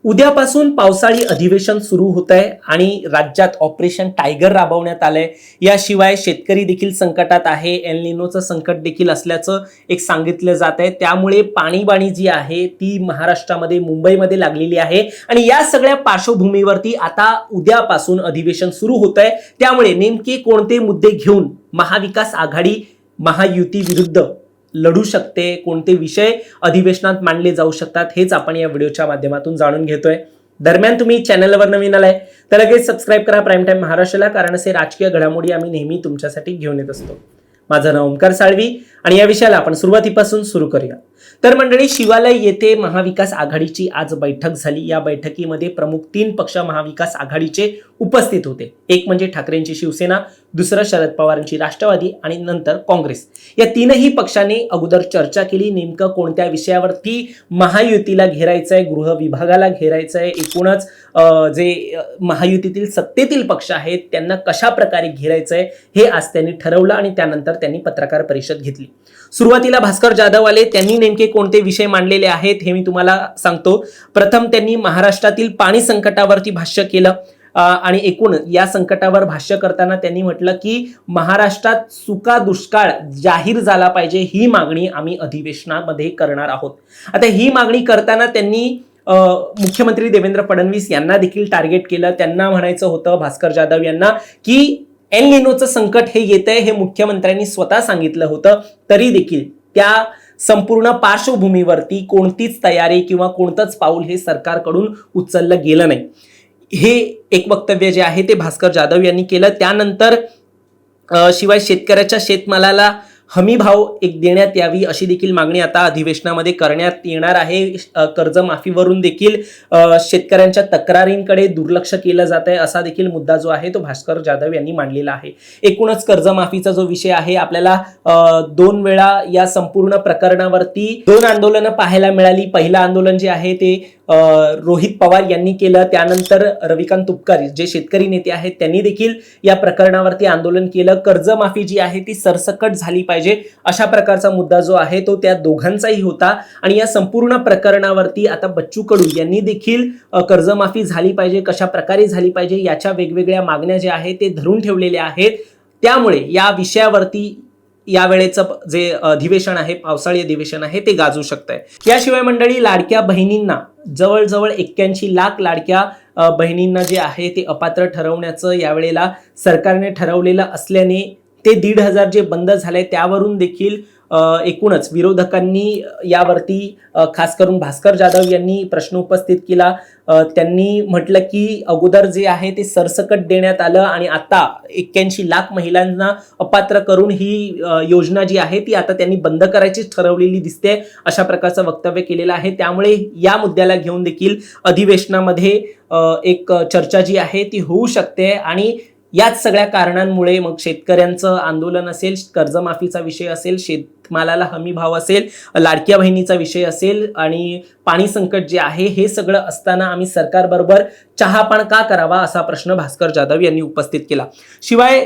उद्यापासून पावसाळी अधिवेशन सुरू होत आहे आणि राज्यात ऑपरेशन टायगर राबवण्यात आलंय। याशिवाय शेतकरी देखील संकटात आहे, एल निनोचं संकट देखील असल्याचं एक सांगितलं जात आहे। त्यामुळे पाणीबाणी जी आहे ती महाराष्ट्रामध्ये मुंबईमध्ये लागलेली आहे आणि या सगळ्या पार्श्वभूमीवरती आता उद्यापासून अधिवेशन सुरू होत आहे। त्यामुळे नेमके कोणते मुद्दे घेऊन महाविकास आघाडी महायुती विरुद्ध लढू शकते, कोणते विषय अधिवेशनात मांडले जाऊ शकतात, हेच आपण या व्हिडिओच्या माध्यमातून जाणून घेतोय। दरम्यान तुम्ही चॅनलवर नवीन आलाय तर लगेच सबस्क्राइब करा प्राईम टाइम महाराष्ट्राला, कारण असे राजकीय घडामोडी आम्ही नेहमी तुमच्यासाठी घेऊन येत असतो। माझं नाव ओमकार साळवी आणि या विषयाला आपण सुरुवातीपासून सुरू करूया। तर मंडळी, शिवालय येथे महाविकास आघाडीची आज बैठक झाली। या बैठकीमध्ये प्रमुख 3 पक्ष महाविकास आघाडीचे उपस्थित होते। एक म्हणजे ठाकरेंची शिवसेना, दुसरं शरद पवारांची राष्ट्रवादी आणि नंतर काँग्रेस। या तीनही पक्षांनी अगोदर चर्चा केली, नेमकं कोणत्या विषयावरती महायुतीला घेरायचंय, गृह विभागाला घेरायचंय, एकूणच जे महायुतीतील सत्तेतील पक्ष आहेत त्यांना कशा प्रकारे घेरायचंय हे आज त्यांनी ठरवलं आणि त्यानंतर त्यांनी पत्रकार परिषद घेतली। सुरुवातीला भास्कर जाधव आले, त्यांनी नेमके कोणते विषय मांडलेले आहेत हे मी तुम्हाला सांगतो। प्रथम त्यांनी महाराष्ट्रातील पाणी संकटावरती भाष्य केलं आणि एकूण या संकटावर भाष्य करताना त्यांनी म्हटलं की महाराष्ट्रात सुका दुष्काळ जाहीर झाला पाहिजे, ही मागणी आम्ही अधिवेशनामध्ये करणार आहोत। आता ही मागणी करताना त्यांनी मुख्यमंत्री देवेंद्र फडणवीस यांना देखील टार्गेट केलं। त्यांना म्हणायचं होतं भास्कर जाधव यांना की एल निनोचं संकट हे येतंय, हे मुख्यमंत्र्यांनी स्वतः सांगितलं होतं, तरी देखील त्या संपूर्ण पार्श्वभूमीवरती कोणतीच तयारी किंवा कोणतंच पाऊल हे सरकारकडून उचललं गेलं नाही। हे एक वक्तव्य जे आहे ते भास्कर जाधव यांनी केलं। त्यानंतर शिवाय शेतकऱ्याच्या शेतमालाला हमी भाव एक देण्यात यावी अशी देखील मागणी आता अधिवेशनामध्ये करण्यात येणार आहे। कर्जमाफीवरून देखील शेतकऱ्यांच्या तक्रारींकडे दुर्लक्ष केलं जात आहे असा देखील मुद्दा जो आहे तो भास्कर जाधव यांनी मांडलेला आहे। एकूणच कर्जमाफीचा जो विषय आहे, आपल्याला 2 वेळा या संपूर्ण प्रकरणावरती 2 आंदोलनं पाहायला मिळाली। पहिलं आंदोलन जे आहे ते रोहित पवार यांनी केलं, त्यानंतर रविकांत तुपकर जे शेतकरी नेते आहेत त्यांनी देखील या प्रकरणावरती आंदोलन केलं। कर्जमाफी जी आहे ती सरसकट झाली पाहिजे अशा प्रकारचा मुद्दा जो आहे तो त्या दोघांचाही होता आणि या संपूर्ण प्रकरणावरती आता बच्चू कडू यांनी देखील कर्जमाफी झाली पाहिजे, कशा प्रकारे झाली पाहिजे याच्या वेगवेगळ्या मागण्या ज्या आहेत ते धरून ठेवलेल्या आहेत। त्यामुळे या विषयावरती यावेळेचं जे अधिवेशन आहे, पावसाळी अधिवेशन आहे, ते गाजू शकतंय। याशिवाय मंडळी, लाडक्या बहिणींना जवळजवळ 81 लाख लाडक्या बहिणींना जे आहे ते अपात्र ठरवण्याचं यावेळेला सरकारने ठरवलेलं असल्याने ते 1,500 जे बंद झाले त्यावरून देखील एकूणच विरोधकांनी यावरती खास करून भास्कर जाधव यांनी प्रश्न उपस्थित केला। त्यांनी म्हटलं की अगोदर जे आहे ते सरसकट देण्यात आलं आणि आता 81 लाख महिलांना अपात्र करून ही योजना जी आहे ती आता त्यांनी बंद करायची ठरवलेली दिसते, अशा प्रकारचं वक्तव्य केलेलं आहे। त्यामुळे या मुद्द्याला घेऊन देखील अधिवेशनामध्ये एक चर्चा जी आहे ती होऊ शकते आणि याच सगळ्या कारणांमुळे मग शेतकऱ्यांचं आंदोलन असेल, कर्जमाफीचा विषय असेल, शेतमालाला हमी भाव असेल, लाडक्या बहिणीचा विषय असेल आणि पाणी संकट जे आहे हे सगळं असताना आम्ही सरकारबरोबर चहापान का करावा असा प्रश्न भास्कर जाधव यांनी उपस्थित केला। शिवाय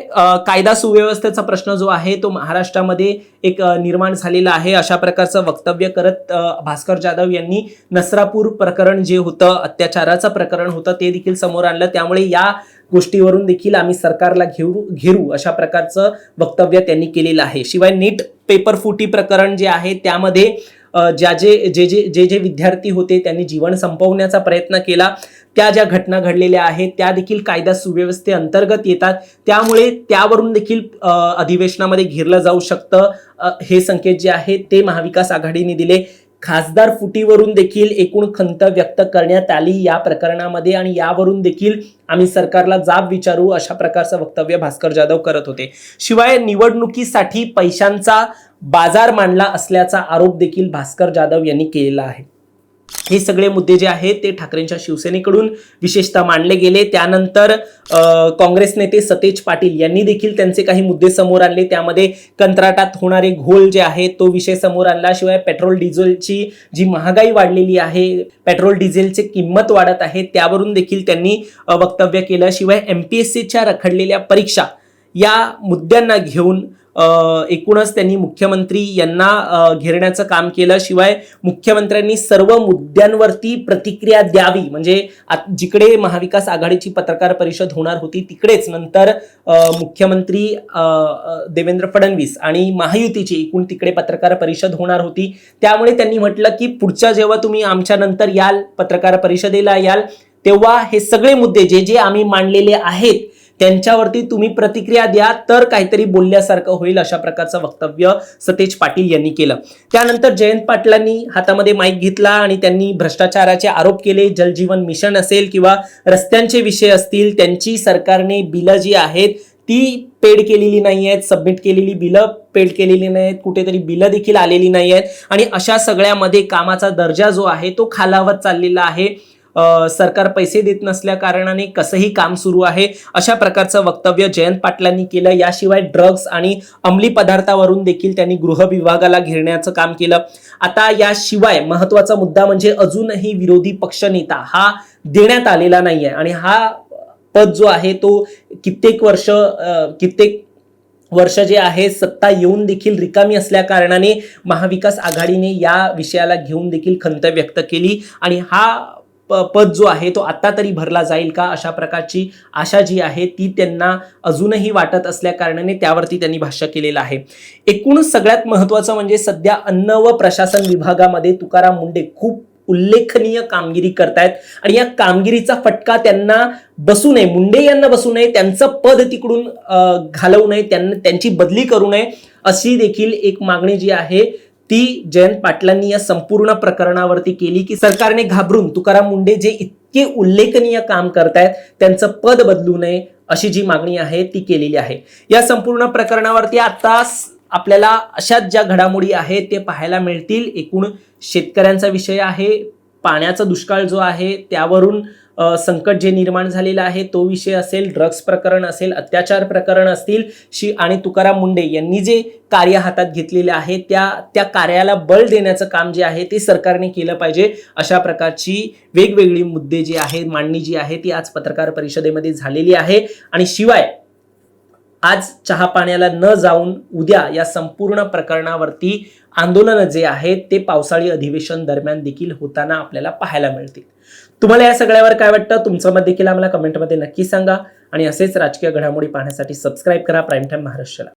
कायदा सुव्यवस्थेचा प्रश्न जो आहे तो महाराष्ट्रामध्ये एक निर्माण झालेला आहे अशा प्रकारचं वक्तव्य करत भास्कर जाधव यांनी नसरापूर प्रकरण जे होतं, अत्याचाराचं प्रकरण होतं, ते देखील समोर आणलं। त्यामुळे या गोष्टीवरून देखील आम्ही सरकारला घेरू अशा प्रकारचं वक्तव्य त्यांनी केलेलं आहे। शिवाय नीट पेपर फुटी प्रकरण जे आहे त्यामध्ये जे विद्यार्थी होते त्यांनी जीवन संपवण्याचा प्रयत्न केला, त्या ज्या घटना घडलेल्या आहेत त्या देखील कायदा सुव्यवस्थे अंतर्गत येतात। त्यामुळे त्यावरून देखील अधिवेशनामध्ये घेरलं जाऊ शकतं, हे संकेत जे आहेत ते महाविकास आघाडीने दिले। खासदार फुटीवरून देखील एकूण खंत व्यक्त करण्यात आली या प्रकरणामध्ये आणि यावरून देखील आम्ही सरकारला जाब विचारू अशा प्रकारचं वक्तव्य भास्कर जाधव करत होते। शिवाय निवडणुकीसाठी पैशांचा बाजार मांडला असल्याचा आरोप देखील भास्कर जाधव यांनी केलेला आहे। हे सगळे मुद्दे जे आहेत ते ठाकरेंच्या शिवसेनेकडून विशेषतः मांडले गेले। त्यानंतर काँग्रेस नेते सतेज पाटील यांनी देखील त्यांचे काही मुद्दे समोर आणले, त्यामध्ये कंत्राटात होणारे घोळ जे आहे तो विषय समोर आणला। शिवाय पेट्रोल डिझेलची जी महागाई वाढलेली आहे, पेट्रोल डिझेलची किंमत वाढत आहे, त्यावरून देखील त्यांनी वक्तव्य केलं। शिवाय MPSCच्या रखडलेल्या परीक्षा या मुद्द्यांना घेऊन एकूणच त्यांनी मुख्यमंत्री यांना घेरण्याचं काम केलं. शिवाय मुख्यमंत्र्यांनी सर्व मुद्द्यांवरती प्रतिक्रिया द्यावी, म्हणजे जिकडे महाविकास आघाडीची पत्रकार परिषद होणार होती तिकडेच नंतर मुख्यमंत्री देवेंद्र फडणवीस आणि महायुतीची एकूण तिकडे पत्रकार परिषद होणार होती. त्यामुळे त्यांनी म्हटलं की पुढच्या जेव्हा तुम्ही आमच्या नंतर याल, पत्रकार परिषदेला याल, तेव्हा हे सगळे मुद्दे जे जे आम्ही मांडलेले आहेत त्यांच्यावरती तुम्ही प्रतिक्रिया द्या, तर काहीतरी बोलल्यासारखं होईल, अशा प्रकारचं वक्तव्य सतेज पाटील यांनी केलं. त्यानंतर जयंत पाटलांनी हातामध्ये माईक घेतला आणि त्यांनी भ्रष्टाचाराचे आरोप केले. जलजीवन मिशन असेल किंवा रस्त्यांचे विषय असतील, त्यांची सरकारने बिलं जी आहेत ती पेड केलेली नाही आहेत, सबमिट केलेली बिलं पेड केलेली नाही आहेत, कुठेतरी बिलं देखील आलेली नाही आहेत आणि अशा सगळ्यामध्ये कामाचा दर्जा जो आहे तो खालावत चाललेला आहे. सरकार पैसे देत नसल्या कारणाने कसंही काम सुरू आहे, अशा प्रकारचं वक्तव्य जयंत पाटलांनी केलं. याशिवाय ड्रग्स आणि अंमली पदार्थावरून देखील त्यांनी गृह विभागाला घेरण्याचं काम केलं. आता याशिवाय महत्वाचा मुद्दा म्हणजे अजूनही विरोधी पक्षनेता हा देण्यात आलेला नाहीये आणि हा पद जो आहे तो कित्येक वर्ष जे आहे सत्ता येऊन देखील रिकामी असल्या कारणाने महाविकास आघाडीने या विषयाला घेऊन देखील खंत व्यक्त केली आणि हा पद जो आहे तो आता तरी भरला जाईल का, अशा प्रकारची आशा जी आहे ती त्यांना अजूनही वाटत असल्या कारणाने त्यावरती त्यांनी भाष्य केलेलं आहे. एकूण सगळ्यात महत्वाचं म्हणजे सध्या अन्न व प्रशासन विभागामध्ये तुकाराम मुंडे खूप उल्लेखनीय कामगिरी करतायत आणि या कामगिरीचा फटका त्यांना बसू नये, मुंडे यांना बसू नये, त्यांचं पद तिकडून घालवू नये, त्यांची बदली करू नये, अशी देखील एक मागणी जी आहे ती जयंत पाटलांनी या संपूर्ण प्रकरणावरती केली की सरकारने घाबरून तुकाराम मुंडे जे इतके उल्लेखनीय काम करतायत त्यांचं पद बदलू नये, अशी जी मागणी आहे ती केलेली आहे. या संपूर्ण प्रकरणावरती आता आपल्याला अशाच ज्या घडामोडी आहेत ते पाहायला मिळतील. एकूण शेतकऱ्यांचा विषय आहे, पाण्याचा दुष्काळ जो आहे त्यावरून संकट जे निर्माण झालेलं आहे तो विषय असेल, ड्रग्स प्रकरण असेल, अत्याचार प्रकरण असतील, आणि तुकाराम मुंडे यांनी जे कार्य हातात घेतलेले आहे त्या कार्याला बळ देण्याचं काम जे आहे ते सरकारने केलं पाहिजे. अशा प्रकारची वेगवेगळी मुद्दे जी आहेत, मांडणी जी आहे ती आज पत्रकार परिषदेमध्ये झालेली आहे. आणि शिवाय आज चहा पाण्याला न जाऊन उद्या या संपूर्ण प्रकरणावरती आंदोलन जे आहे ते पावसाळी अधिवेशन दरम्यान देखील होताना आपल्याला पाहायला मिळतील. तुम्हाला या सगळ्यावर काय वाटतं, तुमचं मत देखील आम्हाला कमेंटमध्ये नक्की सांगा आणि असेच राजकीय घडामोडी पाहण्यासाठी सबस्क्राईब करा प्राईम टाइम महाराष्ट्राला.